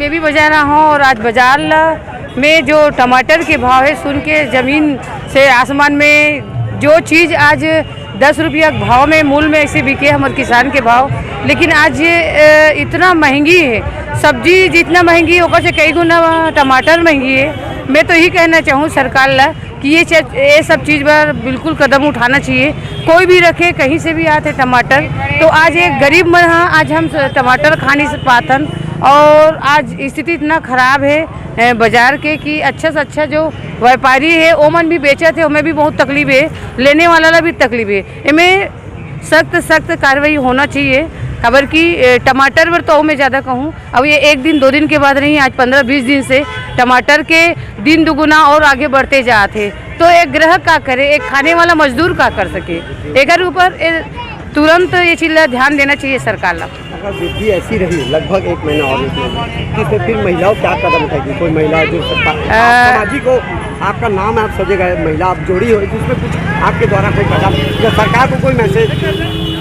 मैं भी बाजार रहा हूँ और आज बाजार में जो टमाटर के भाव है सुन के ज़मीन से आसमान में जो चीज़ आज 10 रुपया भाव में मूल में ऐसे बिके हमारे किसान के भाव, लेकिन आज ये इतना महंगी है। सब्जी जितना महंगी है ऊपर से कई गुना टमाटर महंगी है। मैं तो यही कहना चाहूँ सरकार ला कि ये सब चीज़ पर बिल्कुल कदम उठाना चाहिए। कोई भी रखे कहीं से भी आते टमाटर, तो आज एक गरीब मन आज हम टमाटर खा नहीं पातन। और आज स्थिति इतना ख़राब है बाज़ार के कि अच्छा से अच्छा जो व्यापारी है ओमन भी बेचे थे, उनमें भी बहुत तकलीफ है, लेने वाला ला भी तकलीफ है। इनमें सख्त कार्रवाई होना चाहिए। खबर की टमाटर पर तो मैं ज़्यादा कहूँ, अब ये एक दिन 2 दिन के बाद नहीं, आज 15-20 दिन से टमाटर के दिन दुगुना और आगे बढ़ते जाते। तो एक ग्राहक का करे, एक खाने वाला मजदूर का कर सके, एक ऊपर तुरंत ये चीज़ ध्यान देना चाहिए सरकार ला। अगर वृद्धि ऐसी रही लगभग 1 महीना और तो फिर महिलाओं क्या कदम उठाएगी? कोई महिला जो सामाजिक को आपका नाम आप सजेगा, महिला आप जोड़ी हो, जिसमें कुछ आपके द्वारा कोई कदम या सरकार को कोई मैसेज?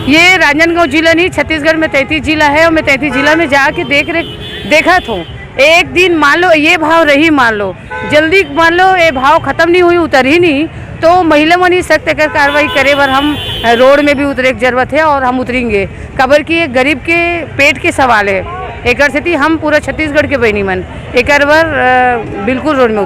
ये राजनांदगांव जिला नहीं, छत्तीसगढ़ में 33 जिला है और मैं 33 जिला में जाके देखा था। एक दिन मान लो ये भाव रही, मान लो जल्दी मान लो ये भाव खत्म नहीं हुई, उतर ही नहीं, तो महिला मनी सख्त कार्रवाई करे बर हम रोड में भी उतरे की जरूरत है और हम उतरेंगे। खबर की एक गरीब के पेट के सवाल है, एक हम पूरा छत्तीसगढ़ के बहनी मन एक बार बिल्कुल रोड में